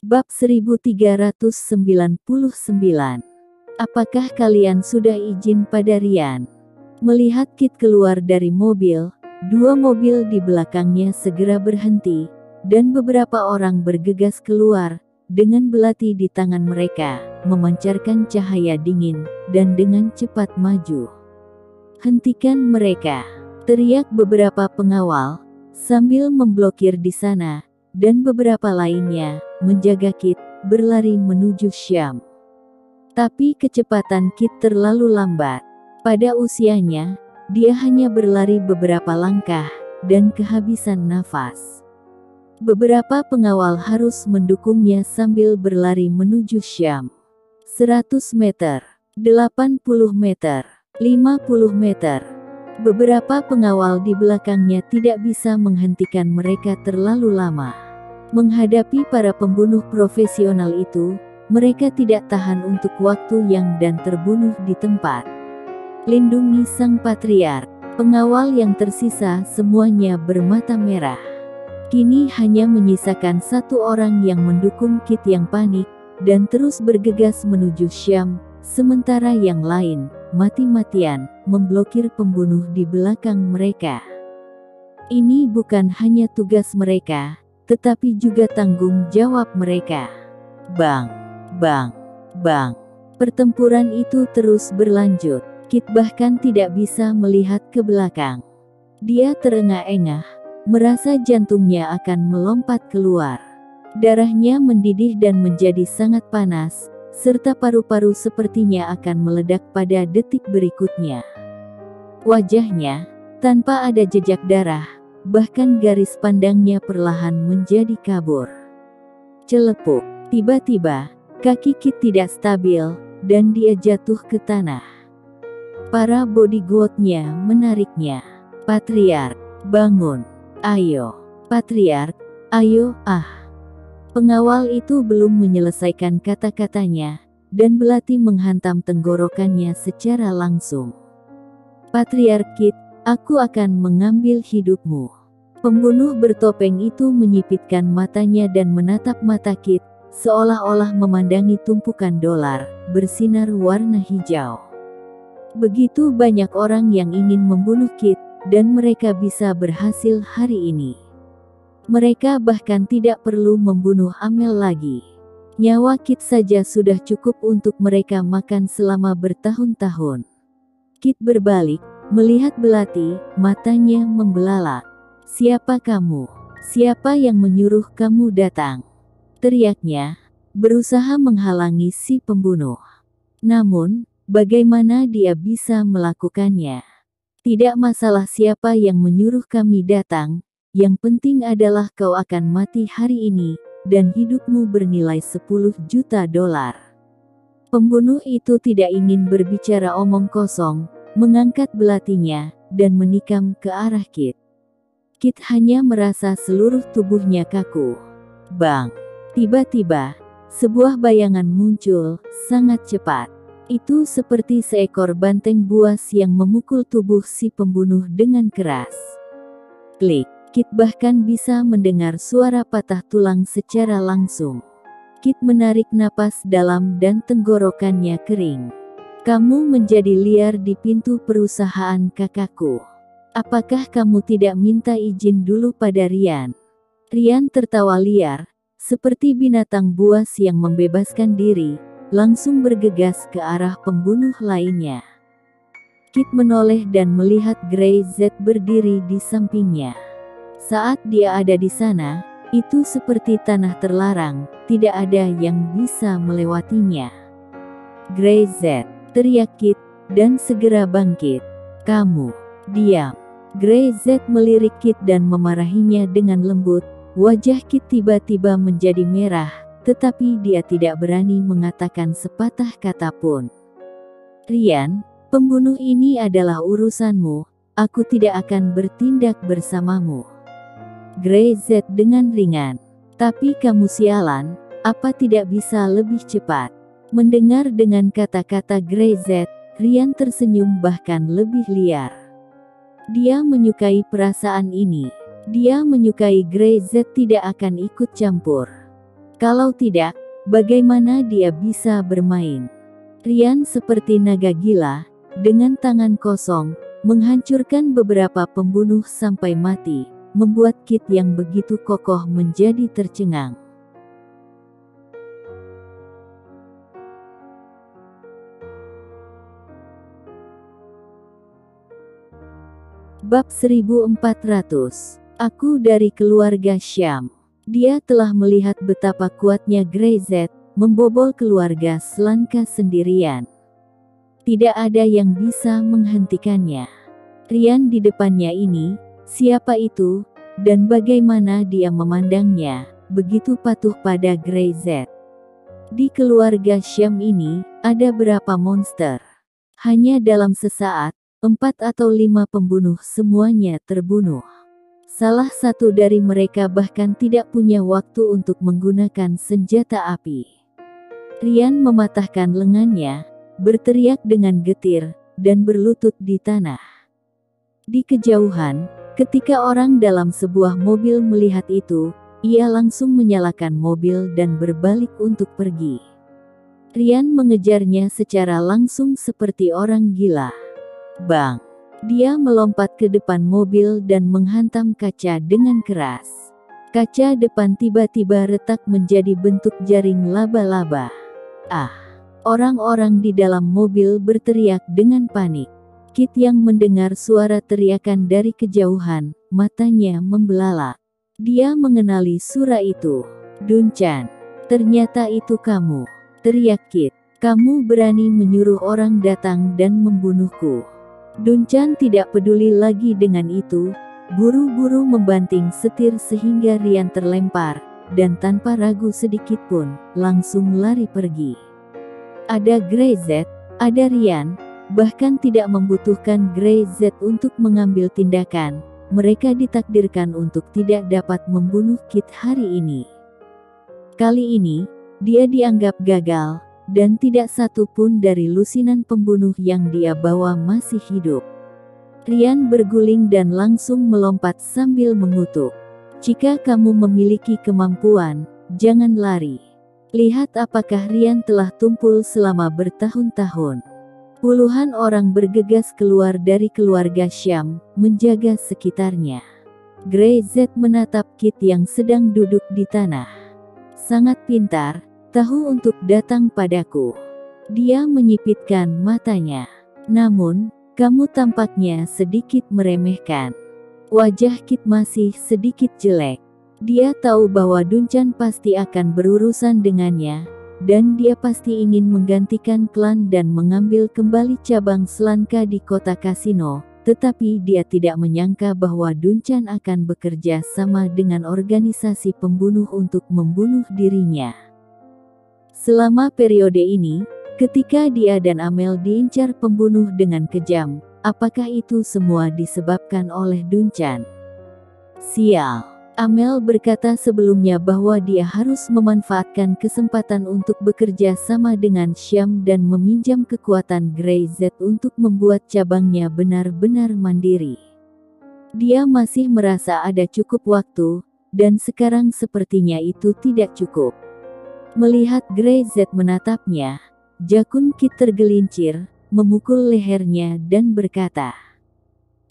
Bab 1399. Apakah kalian sudah izin pada Ryan? Melihat Kit keluar dari mobil, dua mobil di belakangnya segera berhenti, dan beberapa orang bergegas keluar, dengan belati di tangan mereka, memancarkan cahaya dingin, dan dengan cepat maju. "Hentikan mereka!" teriak beberapa pengawal, sambil memblokir di sana, dan beberapa lainnya menjaga Kit, berlari menuju Syam. Tapi kecepatan Kit terlalu lambat. Pada usianya, dia hanya berlari beberapa langkah, dan kehabisan nafas. Beberapa pengawal harus mendukungnya sambil berlari menuju Syam. 100 meter, 80 meter, 50 meter. Beberapa pengawal di belakangnya tidak bisa menghentikan mereka terlalu lama. Menghadapi para pembunuh profesional itu, mereka tidak tahan untuk waktu yang dan terbunuh di tempat. Lindungi sang patriark. Pengawal yang tersisa semuanya bermata merah. Kini hanya menyisakan satu orang yang mendukung Kit yang panik, dan terus bergegas menuju Syam, sementara yang lain, mati-matian, memblokir pembunuh di belakang mereka. Ini bukan hanya tugas mereka, tetapi juga tanggung jawab mereka. Bang, bang, bang. Pertempuran itu terus berlanjut. Kit bahkan tidak bisa melihat ke belakang. Dia terengah-engah, merasa jantungnya akan melompat keluar. Darahnya mendidih dan menjadi sangat panas, serta paru-paru sepertinya akan meledak pada detik berikutnya. Wajahnya, tanpa ada jejak darah, bahkan garis pandangnya perlahan menjadi kabur. Celepuk. Tiba-tiba, kaki Kit tidak stabil, dan dia jatuh ke tanah. Para bodyguard-nya menariknya. "Patriark, bangun. Ayo. Patriark, ayo, ah." Pengawal itu belum menyelesaikan kata-katanya, dan belati menghantam tenggorokannya secara langsung. "Patriark Kit, aku akan mengambil hidupmu." Pembunuh bertopeng itu menyipitkan matanya dan menatap mata Kit, seolah-olah memandangi tumpukan dolar, bersinar warna hijau. Begitu banyak orang yang ingin membunuh Kit, dan mereka bisa berhasil hari ini. Mereka bahkan tidak perlu membunuh Amel lagi. Nyawa Kit saja sudah cukup untuk mereka makan selama bertahun-tahun. Kit berbalik, melihat belati, matanya membelalak. "Siapa kamu? Siapa yang menyuruh kamu datang?" teriaknya, berusaha menghalangi si pembunuh. Namun, bagaimana dia bisa melakukannya? "Tidak masalah siapa yang menyuruh kami datang, yang penting adalah kau akan mati hari ini, dan hidupmu bernilai 10 juta dolar." Pembunuh itu tidak ingin berbicara omong kosong, mengangkat belatinya, dan menikam ke arah Kit. Kit hanya merasa seluruh tubuhnya kaku. Bang! Tiba-tiba, sebuah bayangan muncul, sangat cepat. Itu seperti seekor banteng buas yang memukul tubuh si pembunuh dengan keras. Klik. Kit bahkan bisa mendengar suara patah tulang secara langsung. Kit menarik napas dalam dan tenggorokannya kering. "Kamu menjadi liar di pintu perusahaan kakakku. Apakah kamu tidak minta izin dulu pada Ryan?" Ryan tertawa liar, seperti binatang buas yang membebaskan diri, langsung bergegas ke arah pembunuh lainnya. Kit menoleh dan melihat Grey Z berdiri di sampingnya. Saat dia ada di sana, itu seperti tanah terlarang, tidak ada yang bisa melewatinya. "Grey Z!" teriak Kit, dan segera bangkit. "Kamu, diam!" Grey Z melirik Kit dan memarahinya dengan lembut. Wajah Kit tiba-tiba menjadi merah, tetapi dia tidak berani mengatakan sepatah kata pun. "Ryan, pembunuh ini adalah urusanmu, aku tidak akan bertindak bersamamu." Grey Z dengan ringan. "Tapi kamu sialan, apa tidak bisa lebih cepat?" Mendengar dengan kata-kata Grey Z, Ryan tersenyum bahkan lebih liar. Dia menyukai perasaan ini. Dia menyukai Grey Z tidak akan ikut campur. Kalau tidak, bagaimana dia bisa bermain? Ryan seperti naga gila, dengan tangan kosong, menghancurkan beberapa pembunuh sampai mati, membuat Kit yang begitu kokoh menjadi tercengang. Bab 1400. Aku dari keluarga Syam. Dia telah melihat betapa kuatnya Greyzeth, membobol keluarga Slanka sendirian. Tidak ada yang bisa menghentikannya. Ryan di depannya ini, siapa itu, dan bagaimana dia memandangnya, begitu patuh pada Greyzeth. Di keluarga Syam ini, ada berapa monster? Hanya dalam sesaat, 4 atau 5 pembunuh semuanya terbunuh. Salah satu dari mereka bahkan tidak punya waktu untuk menggunakan senjata api. Ryan mematahkan lengannya, berteriak dengan getir, dan berlutut di tanah. Di kejauhan, ketika orang dalam sebuah mobil melihat itu, ia langsung menyalakan mobil dan berbalik untuk pergi. Ryan mengejarnya secara langsung seperti orang gila. Bang! Dia melompat ke depan mobil dan menghantam kaca dengan keras. Kaca depan tiba-tiba retak menjadi bentuk jaring laba-laba. Ah! Orang-orang di dalam mobil berteriak dengan panik. Kit yang mendengar suara teriakan dari kejauhan, matanya membelalak. Dia mengenali suara itu. Duncan! Ternyata itu kamu! Teriak Kit. Kamu berani menyuruh orang datang dan membunuhku. Duncan tidak peduli lagi dengan itu, buru-buru membanting setir sehingga Ryan terlempar, dan tanpa ragu sedikitpun, langsung lari pergi. Ada Greyzeth, ada Ryan, bahkan tidak membutuhkan Greyzeth untuk mengambil tindakan, mereka ditakdirkan untuk tidak dapat membunuh Kit hari ini. Kali ini, dia dianggap gagal, dan tidak satu pun dari lusinan pembunuh yang dia bawa masih hidup. Ryan berguling dan langsung melompat sambil mengutuk. Jika kamu memiliki kemampuan, jangan lari. Lihat apakah Ryan telah tumpul selama bertahun-tahun. Puluhan orang bergegas keluar dari keluarga Syam, menjaga sekitarnya. Greyzeth menatap Kit yang sedang duduk di tanah. Sangat pintar, tahu untuk datang padaku. Dia menyipitkan matanya. Namun, kamu tampaknya sedikit meremehkan. Wajah Kit masih sedikit jelek. Dia tahu bahwa Duncan pasti akan berurusan dengannya, dan dia pasti ingin menggantikan klan dan mengambil kembali cabang Slanka di kota kasino, tetapi dia tidak menyangka bahwa Duncan akan bekerja sama dengan organisasi pembunuh untuk membunuh dirinya. Selama periode ini, ketika dia dan Amel diincar pembunuh dengan kejam, apakah itu semua disebabkan oleh Duncan? Sial! Amel berkata sebelumnya bahwa dia harus memanfaatkan kesempatan untuk bekerja sama dengan Syam dan meminjam kekuatan Greyzeth untuk membuat cabangnya benar-benar mandiri. Dia masih merasa ada cukup waktu, dan sekarang sepertinya itu tidak cukup. Melihat Greyzeth menatapnya, jakun Kit tergelincir, memukul lehernya dan berkata,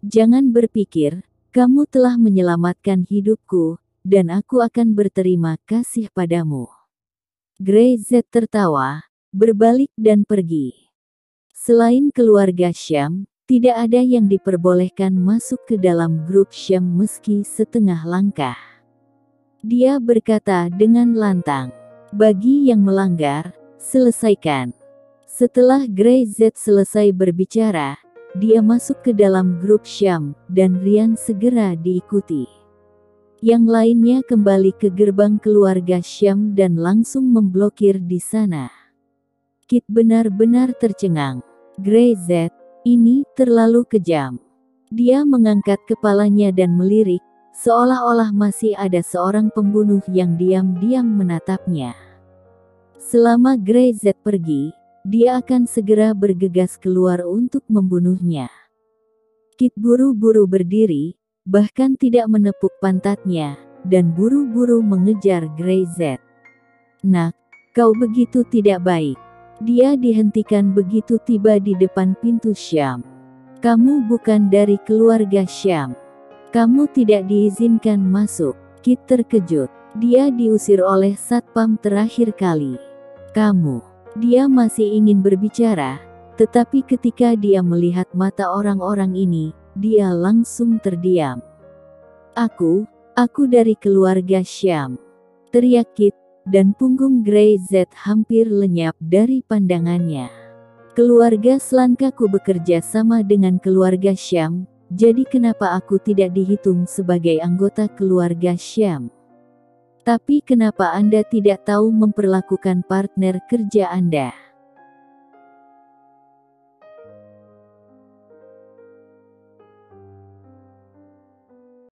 "Jangan berpikir, kamu telah menyelamatkan hidupku, dan aku akan berterima kasih padamu." Greyzeth tertawa, berbalik dan pergi. Selain keluarga Syam, tidak ada yang diperbolehkan masuk ke dalam grup Syam meski setengah langkah. Dia berkata dengan lantang, "Bagi yang melanggar, selesaikan." Setelah Greyzeth selesai berbicara, dia masuk ke dalam grup Syam, dan Ryan segera diikuti. Yang lainnya kembali ke gerbang keluarga Syam dan langsung memblokir di sana. Kit benar-benar tercengang. Greyzeth, ini terlalu kejam. Dia mengangkat kepalanya dan melirik, seolah-olah masih ada seorang pembunuh yang diam-diam menatapnya. Selama Greyzeth pergi, dia akan segera bergegas keluar untuk membunuhnya. Kit buru-buru berdiri, bahkan tidak menepuk pantatnya, dan buru-buru mengejar Greyzeth. "Nak, kau begitu tidak baik." Dia dihentikan begitu tiba di depan pintu Syam. "Kamu bukan dari keluarga Syam. Kamu tidak diizinkan masuk." Kit terkejut. Dia diusir oleh satpam terakhir kali. "Kamu..." Dia masih ingin berbicara, tetapi ketika dia melihat mata orang-orang ini, dia langsung terdiam. Aku dari keluarga Syam," teriak Kit, dan punggung Grey Z hampir lenyap dari pandangannya. "Keluarga Slankaku bekerja sama dengan keluarga Syam, jadi kenapa aku tidak dihitung sebagai anggota keluarga Syam? Tapi kenapa Anda tidak tahu memperlakukan partner kerja Anda?"